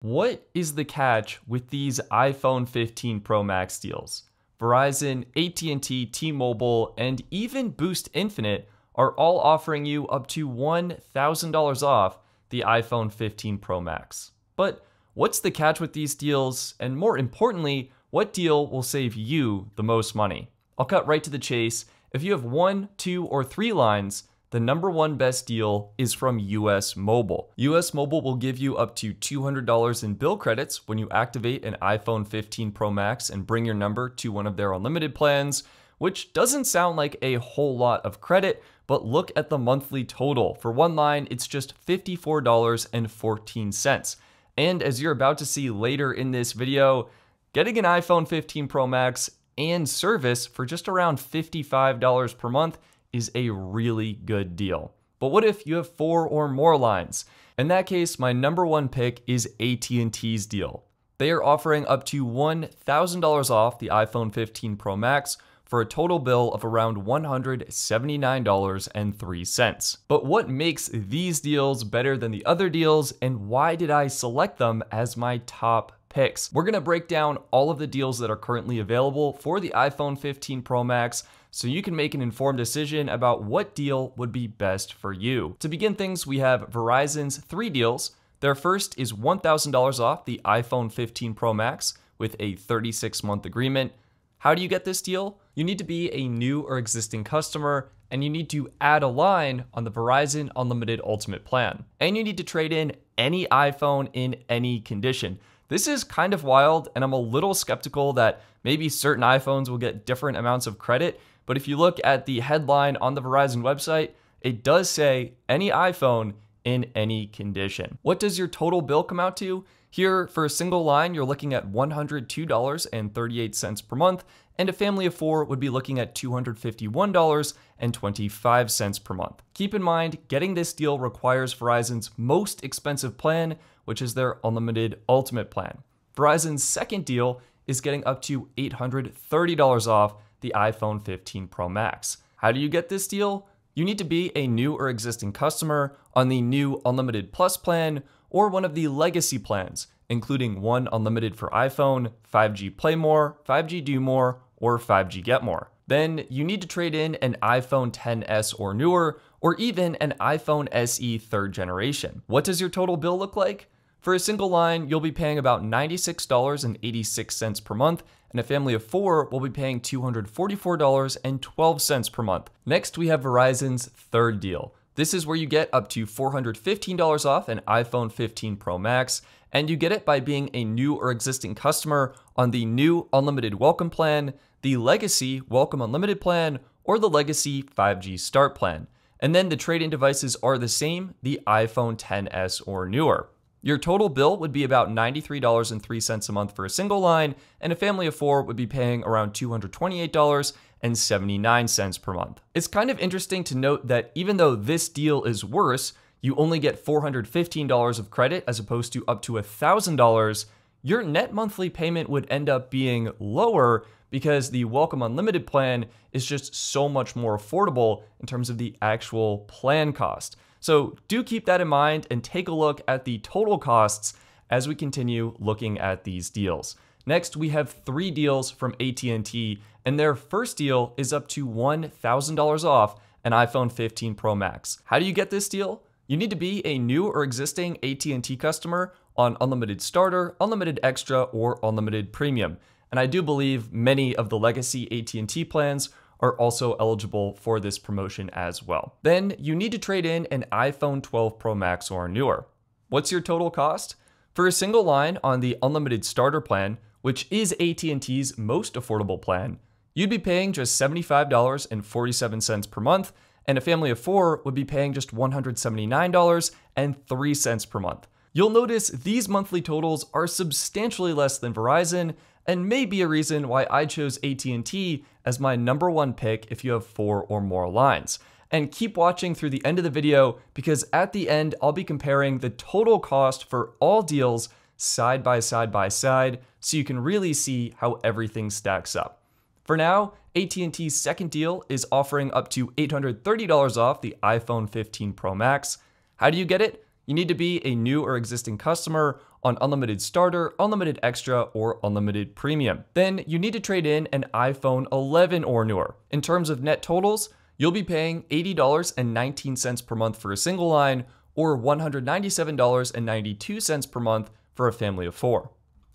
What is the catch with these iPhone 15 Pro Max deals? Verizon, AT&T, T-Mobile, and even Boost Infinite are all offering you up to $1,000 off the iPhone 15 Pro Max. But what's the catch with these deals? And more importantly, what deal will save you the most money? I'll cut right to the chase. If you have 1, 2, or 3 lines, the number one best deal is from US Mobile. US Mobile will give you up to $200 in bill credits when you activate an iPhone 15 Pro Max and bring your number to one of their unlimited plans, which doesn't sound like a whole lot of credit, but look at the monthly total. For one line, it's just $54.14. And as you're about to see later in this video, getting an iPhone 15 Pro Max and service for just around $55 per month is a really good deal. But what if you have 4 or more lines? In that case, my number one pick is AT&T's deal. They are offering up to $1,000 off the iPhone 15 Pro Max for a total bill of around $179.03. But what makes these deals better than the other deals, and why did I select them as my top picks? We're gonna break down all of the deals that are currently available for the iPhone 15 Pro Max so you can make an informed decision about what deal would be best for you. To begin things, we have Verizon's 3 deals. Their first is $1,000 off the iPhone 15 Pro Max with a 36-month agreement. How do you get this deal? You need to be a new or existing customer, and you need to add a line on the Verizon Unlimited Ultimate plan. And you need to trade in any iPhone in any condition. This is kind of wild, and I'm a little skeptical that maybe certain iPhones will get different amounts of credit, but if you look at the headline on the Verizon website, it does say any iPhone in any condition. What does your total bill come out to? Here, for a single line, you're looking at $102.38 per month, and a family of 4 would be looking at $251.25 per month. Keep in mind, getting this deal requires Verizon's most expensive plan, which is their Unlimited Ultimate plan. Verizon's second deal is getting up to $830 off the iPhone 15 Pro Max. How do you get this deal? You need to be a new or existing customer on the new Unlimited Plus plan or one of the legacy plans, including one unlimited for iPhone, 5G Play More, 5G Do More, or 5G Get More. Then you need to trade in an iPhone XS or newer, or even an iPhone SE 3rd generation. What does your total bill look like? For a single line, you'll be paying about $96.86 per month, and a family of 4 will be paying $244.12 per month. Next, we have Verizon's third deal. This is where you get up to $415 off an iPhone 15 Pro Max, and you get it by being a new or existing customer on the new Unlimited Welcome plan, the Legacy Welcome Unlimited plan, or the Legacy 5G Start plan. And then the trade-in devices are the same, the iPhone XS or newer. Your total bill would be about $93.03 a month for a single line, and a family of 4 would be paying around $228.79 per month. It's kind of interesting to note that even though this deal is worse, you only get $415 of credit as opposed to up to $1,000, your net monthly payment would end up being lower because the Welcome Unlimited plan is just so much more affordable in terms of the actual plan cost. So do keep that in mind and take a look at the total costs as we continue looking at these deals. Next, we have 3 deals from AT&T, and their first deal is up to $1,000 off an iPhone 15 Pro Max. How do you get this deal? You need to be a new or existing AT&T customer on Unlimited Starter, Unlimited Extra, or Unlimited Premium. And I do believe many of the legacy AT&T plans are also eligible for this promotion as well. Then you need to trade in an iPhone 12 Pro Max or newer. What's your total cost? For a single line on the Unlimited Starter plan, which is AT&T's most affordable plan, you'd be paying just $75.47 per month, and a family of 4 would be paying just $179.03 per month. You'll notice these monthly totals are substantially less than Verizon, and may be a reason why I chose AT&T as my number one pick if you have 4 or more lines. And keep watching through the end of the video because at the end, I'll be comparing the total cost for all deals side by side so you can really see how everything stacks up. For now, AT&T's second deal is offering up to $830 off the iPhone 15 Pro Max. How do you get it? You need to be a new or existing customer on unlimited starter, unlimited extra, or unlimited premium. Then you need to trade in an iPhone 11 or newer. In terms of net totals, you'll be paying $80.19 per month for a single line, or $197.92 per month for a family of 4.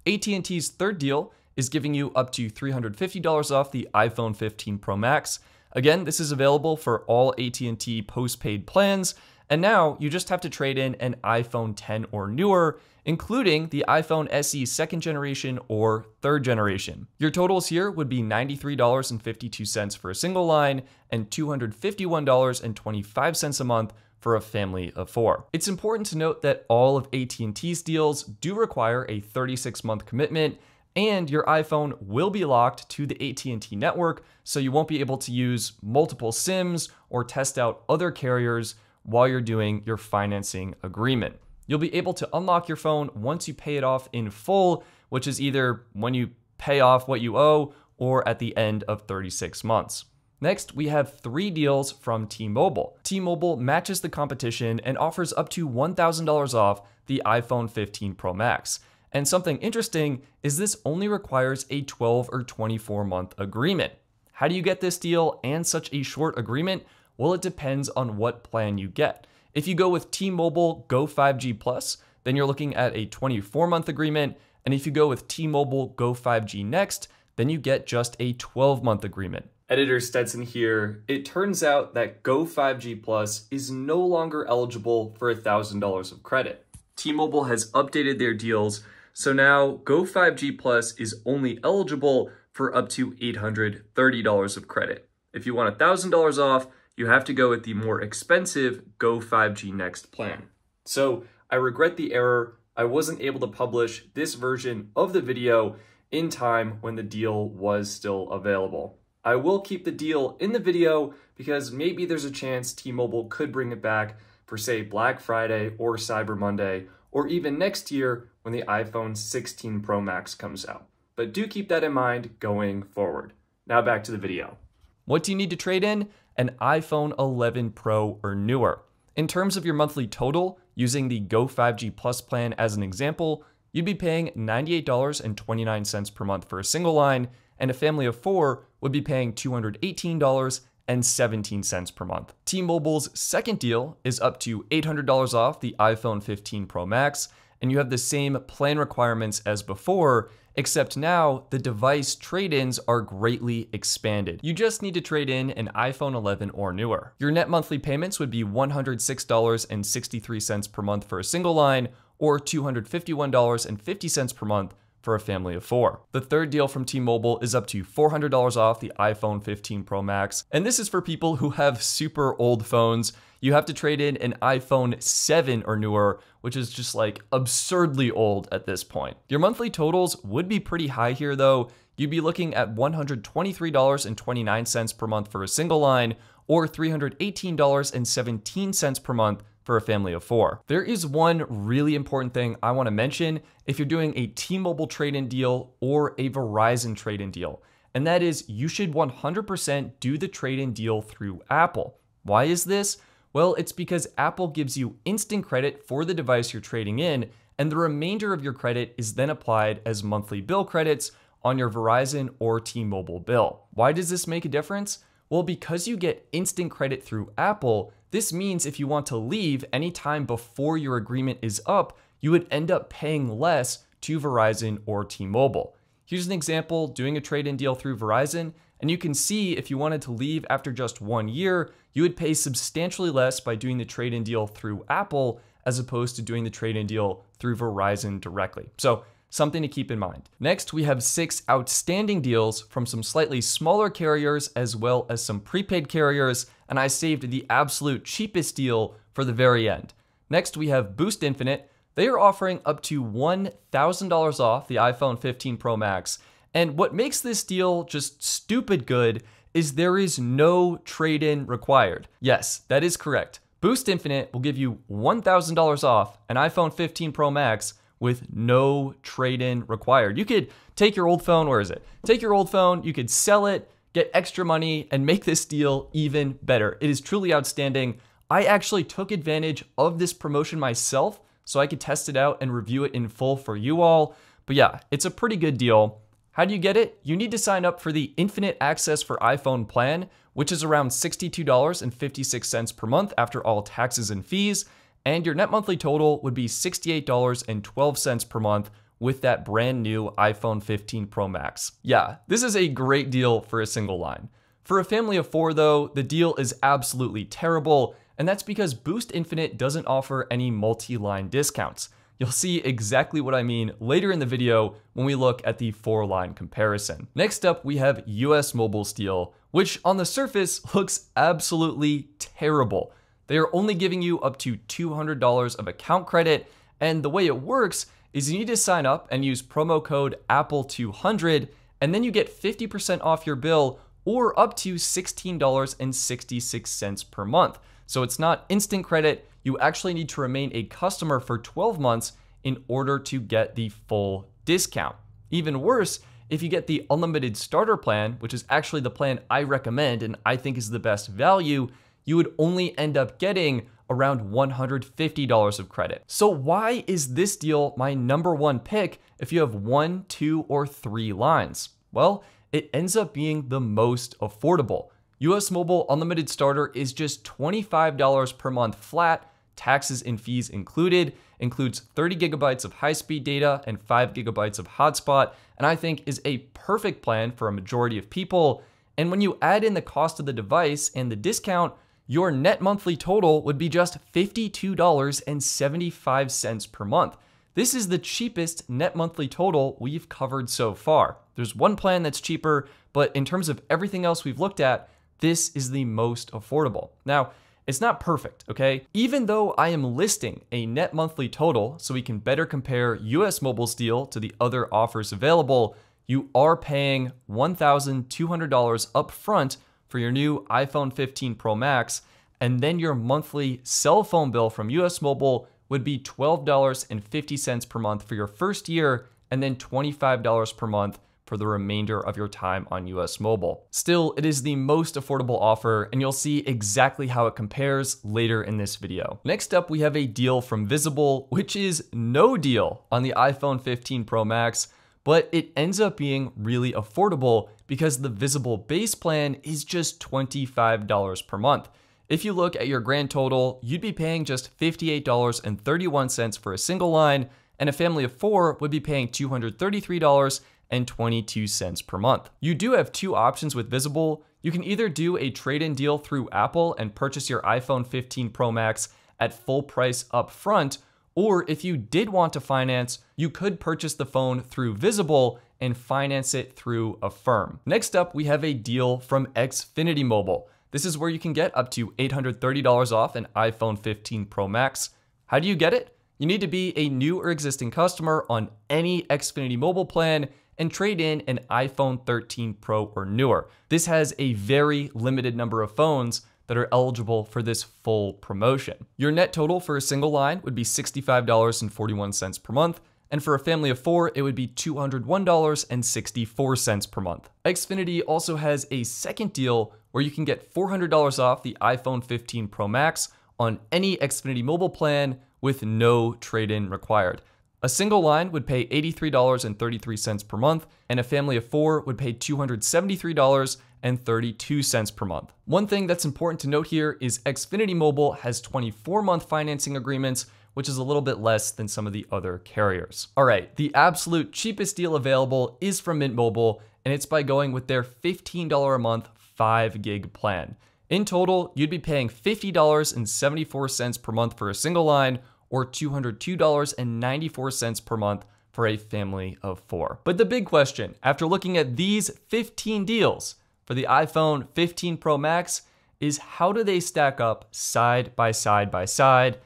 AT&T's third deal is giving you up to $350 off the iPhone 15 Pro Max. Again, this is available for all AT&T postpaid plans, and now you just have to trade in an iPhone 10 or newer, including the iPhone SE second generation or third generation. Your totals here would be $93.52 for a single line and $251.25 a month for a family of 4. It's important to note that all of AT&T's deals do require a 36-month commitment, and your iPhone will be locked to the AT&T network, so you won't be able to use multiple SIMs or test out other carriers while you're doing your financing agreement. You'll be able to unlock your phone once you pay it off in full, which is either when you pay off what you owe or at the end of 36 months. Next, we have 3 deals from T-Mobile. T-Mobile matches the competition and offers up to $1,000 off the iPhone 15 Pro Max. And something interesting is this only requires a 12 or 24-month agreement. How do you get this deal and such a short agreement? Well, it depends on what plan you get. If you go with T-Mobile Go 5G Plus, then you're looking at a 24-month agreement. And if you go with T-Mobile Go 5G Next, then you get just a 12-month agreement. Editor Stetson here. It turns out that Go 5G Plus is no longer eligible for $1,000 of credit. T-Mobile has updated their deals, so now Go 5G Plus is only eligible for up to $830 of credit. If you want $1,000 off, you have to go with the more expensive Go 5G Next plan. So I regret the error. I wasn't able to publish this version of the video in time when the deal was still available. I will keep the deal in the video because maybe there's a chance T-Mobile could bring it back for, say, Black Friday or Cyber Monday, or even next year when the iPhone 16 Pro Max comes out. But do keep that in mind going forward. Now back to the video. What do you need to trade in? An iPhone 11 Pro or newer. In terms of your monthly total, using the Go 5G Plus plan as an example, you'd be paying $98.29 per month for a single line, and a family of 4 would be paying $218.17 per month. T-Mobile's second deal is up to $800 off the iPhone 15 Pro Max, and you have the same plan requirements as before, except now the device trade-ins are greatly expanded. You just need to trade in an iPhone 11 or newer. Your net monthly payments would be $106.63 per month for a single line, or $251.50 per month for a family of 4. The third deal from T-Mobile is up to $400 off the iPhone 15 Pro Max, and this is for people who have super old phones. You have to trade in an iPhone 7 or newer, which is just like absurdly old at this point. Your monthly totals would be pretty high here though. You'd be looking at $123.29 per month for a single line, or $318.17 per month for a family of 4. There is one really important thing I want to mention if you're doing a T-Mobile trade-in deal or a Verizon trade-in deal, and that is you should 100% do the trade-in deal through Apple. Why is this? Well, it's because Apple gives you instant credit for the device you're trading in, and the remainder of your credit is then applied as monthly bill credits on your Verizon or T-Mobile bill. Why does this make a difference? Well, because you get instant credit through Apple, this means if you want to leave anytime before your agreement is up, you would end up paying less to Verizon or T-Mobile. Here's an example doing a trade-in deal through Verizon, and you can see if you wanted to leave after just 1 year, you would pay substantially less by doing the trade-in deal through Apple as opposed to doing the trade-in deal through Verizon directly. So something to keep in mind. Next, we have 6 outstanding deals from some slightly smaller carriers as well as some prepaid carriers, and I saved the absolute cheapest deal for the very end. Next, we have Boost Infinite. They are offering up to $1,000 off the iPhone 15 Pro Max, and what makes this deal just stupid good is there is no trade-in required. Yes, that is correct. Boost Infinite will give you $1,000 off an iPhone 15 Pro Max with no trade-in required. You could take your old phone, where is it? Take your old phone, you could sell it, get extra money, and make this deal even better. It is truly outstanding. I actually took advantage of this promotion myself so I could test it out and review it in full for you all. But yeah, it's a pretty good deal. How do you get it? You need to sign up for the Infinite Access for iPhone plan, which is around $62.56 per month after all taxes and fees, and your net monthly total would be $68.12 per month with that brand new iPhone 15 Pro Max. Yeah, this is a great deal for a single line. For a family of 4 though, the deal is absolutely terrible, and that's because Boost Infinite doesn't offer any multi-line discounts. You'll see exactly what I mean later in the video when we look at the 4-line comparison. Next up, we have US Mobile's deal, which on the surface looks absolutely terrible. They are only giving you up to $200 of account credit, and the way it works is you need to sign up and use promo code Apple200, and then you get 50% off your bill or up to $16.66 per month. So it's not instant credit. You actually need to remain a customer for 12 months in order to get the full discount. Even worse, if you get the unlimited starter plan, which is actually the plan I recommend and I think is the best value, you would only end up getting around $150 of credit. So why is this deal my #1 pick if you have 1, 2, or 3 lines? Well, it ends up being the most affordable. US Mobile Unlimited Starter is just $25 per month flat, taxes and fees included, includes 30 gigabytes of high-speed data and 5 gigabytes of hotspot, and I think is a perfect plan for a majority of people. And when you add in the cost of the device and the discount, your net monthly total would be just $52.75 per month. This is the cheapest net monthly total we've covered so far. There's one plan that's cheaper, but in terms of everything else we've looked at, this is the most affordable. Now, it's not perfect, okay? Even though I am listing a net monthly total so we can better compare US Mobile's deal to the other offers available, you are paying $1,200 upfront for your new iPhone 15 Pro Max, and then your monthly cell phone bill from US Mobile would be $12.50 per month for your first year, and then $25 per month for the remainder of your time on US Mobile. Still, it is the most affordable offer, and you'll see exactly how it compares later in this video. Next up, we have a deal from Visible, which is no deal on the iPhone 15 Pro Max, but it ends up being really affordable because the Visible base plan is just $25 per month. If you look at your grand total, you'd be paying just $58.31 for a single line, and a family of 4 would be paying $233.22 per month. You do have 2 options with Visible. You can either do a trade-in deal through Apple and purchase your iPhone 15 Pro Max at full price up front, or if you did want to finance, you could purchase the phone through Visible and finance it through Affirm. Next up, we have a deal from Xfinity Mobile. This is where you can get up to $830 off an iPhone 15 Pro Max. How do you get it? You need to be a new or existing customer on any Xfinity Mobile plan and trade in an iPhone 13 Pro or newer. This has a very limited number of phones that are eligible for this full promotion. Your net total for a single line would be $65.41 per month, and for a family of 4, it would be $201.64 per month. Xfinity also has a second deal where you can get $400 off the iPhone 15 Pro Max on any Xfinity Mobile plan with no trade-in required. A single line would pay $83.33 per month, and a family of 4 would pay $273.32 per month. One thing that's important to note here is Xfinity Mobile has 24-month financing agreements, which is a little bit less than some of the other carriers. All right, the absolute cheapest deal available is from Mint Mobile, and it's by going with their $15 a month 5 gig plan. In total, you'd be paying $50.74 per month for a single line, or $202.94 per month for a family of 4. But the big question, after looking at these 15 deals for the iPhone 15 Pro Max, is how do they stack up side by side by side?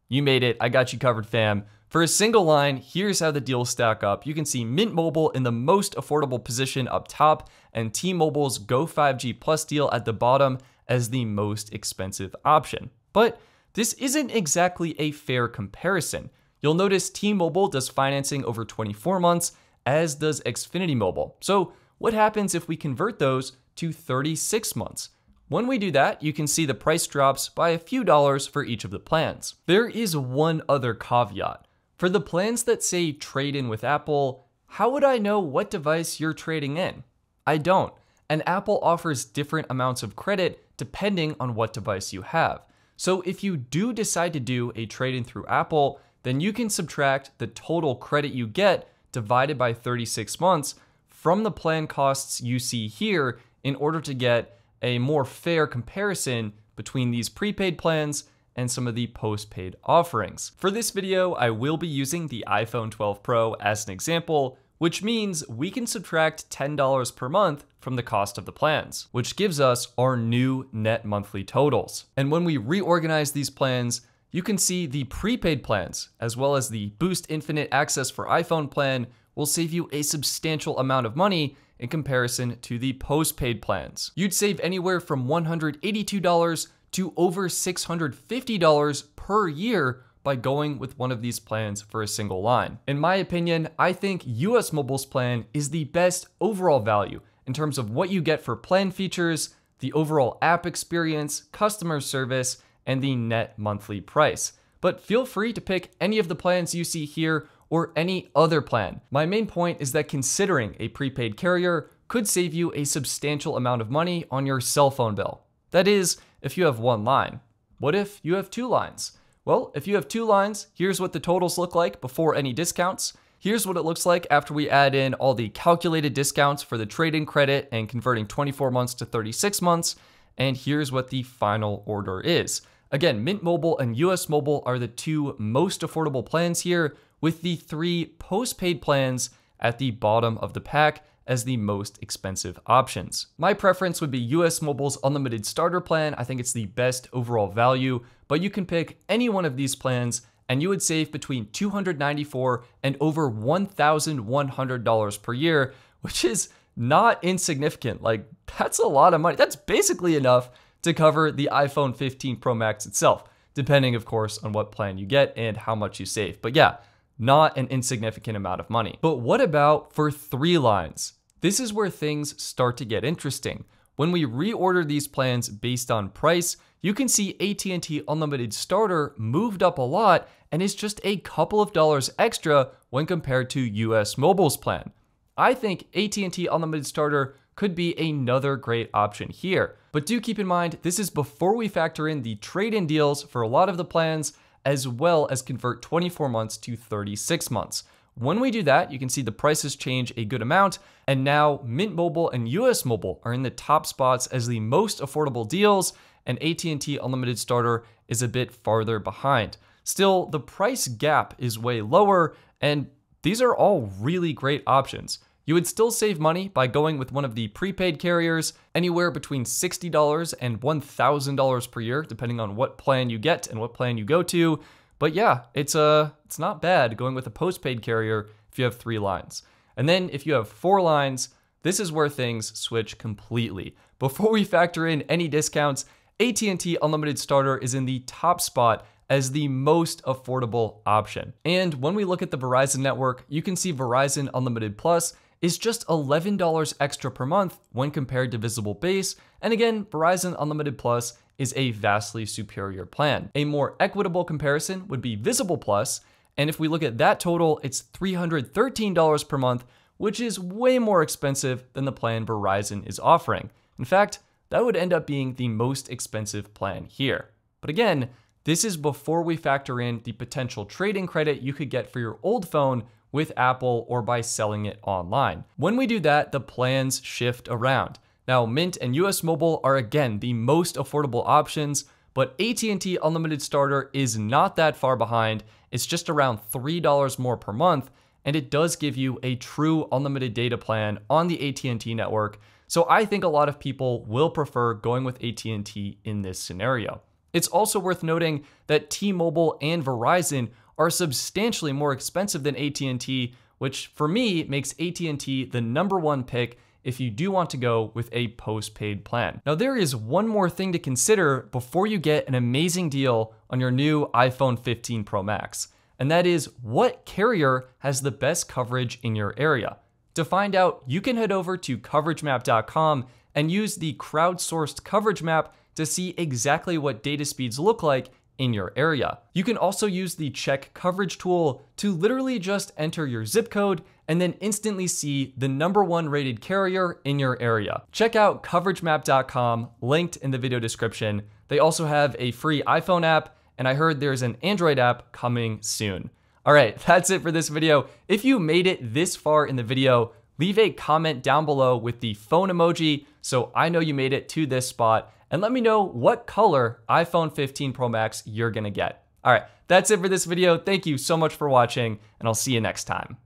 You made it, I got you covered, fam. For a single line, here's how the deals stack up. You can see Mint Mobile in the most affordable position up top, and T-Mobile's Go 5G Plus deal at the bottom as the most expensive option. But this isn't exactly a fair comparison. You'll notice T-Mobile does financing over 24 months, as does Xfinity Mobile. So what happens if we convert those to 36 months? When we do that, you can see the price drops by a few dollars for each of the plans. There is one other caveat. For the plans that say trade in with Apple, how would I know what device you're trading in? I don't, and Apple offers different amounts of credit depending on what device you have. So if you do decide to do a trade-in through Apple, then you can subtract the total credit you get divided by 36 months from the plan costs you see here in order to get a more fair comparison between these prepaid plans and some of the postpaid offerings. For this video, I will be using the iPhone 12 Pro as an example, which means we can subtract $10 per month from the cost of the plans, which gives us our new net monthly totals. And when we reorganize these plans, you can see the prepaid plans, as well as the Boost Infinite Access for iPhone plan, will save you a substantial amount of money in comparison to the postpaid plans. You'd save anywhere from $182 to over $650 per year by going with one of these plans for a single line. In my opinion, I think US Mobile's plan is the best overall value in terms of what you get for plan features, the overall app experience, customer service, and the net monthly price. But feel free to pick any of the plans you see here or any other plan. My main point is that considering a prepaid carrier could save you a substantial amount of money on your cell phone bill. That is, if you have one line. What if you have two lines? Well, if you have two lines, here's what the totals look like before any discounts. Here's what it looks like after we add in all the calculated discounts for the trade-in credit and converting 24 months to 36 months. And here's what the final order is. Again, Mint Mobile and US Mobile are the two most affordable plans here, with the three postpaid plans at the bottom of the pack as the most expensive options. My preference would be US Mobile's unlimited starter plan. I think it's the best overall value, but you can pick any one of these plans and you would save between $294 and over $1,100 per year, which is not insignificant. Like, that's a lot of money. That's basically enough to cover the iPhone 15 Pro Max itself, depending of course on what plan you get and how much you save. But yeah, not an insignificant amount of money. But what about for three lines? This is where things start to get interesting. When we reorder these plans based on price, you can see AT&T Unlimited Starter moved up a lot and is just a couple of dollars extra when compared to US Mobile's plan. I think AT&T Unlimited Starter could be another great option here. But do keep in mind, this is before we factor in the trade-in deals for a lot of the plans, as well as convert 24 months to 36 months. When we do that, you can see the prices change a good amount, and now Mint Mobile and US Mobile are in the top spots as the most affordable deals, and AT&T Unlimited Starter is a bit farther behind. Still, the price gap is way lower, and these are all really great options. You would still save money by going with one of the prepaid carriers, anywhere between $60 and $1,000 per year, depending on what plan you get and what plan you go to. But yeah, it's not bad going with a postpaid carrier if you have three lines. And then if you have four lines, this is where things switch completely. Before we factor in any discounts, AT&T Unlimited Starter is in the top spot as the most affordable option. And when we look at the Verizon network, you can see Verizon Unlimited Plus is just $11 extra per month when compared to Visible Base. And again, Verizon Unlimited Plus is a vastly superior plan. A more equitable comparison would be Visible Plus, and if we look at that total, it's $313 per month, which is way more expensive than the plan Verizon is offering. In fact, that would end up being the most expensive plan here. But again, this is before we factor in the potential trade-in credit you could get for your old phone with Apple or by selling it online. When we do that, the plans shift around. Now, Mint and US Mobile are again the most affordable options, but AT&T Unlimited Starter is not that far behind. It's just around $3 more per month, and it does give you a true unlimited data plan on the AT&T network. So I think a lot of people will prefer going with AT&T in this scenario. It's also worth noting that T-Mobile and Verizon are substantially more expensive than AT&T, which for me makes AT&T the #1 pick if you do want to go with a postpaid plan. Now there is one more thing to consider before you get an amazing deal on your new iPhone 15 Pro Max, and that is what carrier has the best coverage in your area. To find out, you can head over to coveragemap.com and use the crowdsourced coverage map to see exactly what data speeds look like in your area. You can also use the check coverage tool to literally just enter your zip code and then instantly see the #1 rated carrier in your area. Check out coveragemap.com, linked in the video description. They also have a free iPhone app, and I heard there's an Android app coming soon. All right, that's it for this video. If you made it this far in the video, leave a comment down below with the phone emoji so I know you made it to this spot, and let me know what color iPhone 15 Pro Max you're gonna get. All right, that's it for this video. Thank you so much for watching, and I'll see you next time.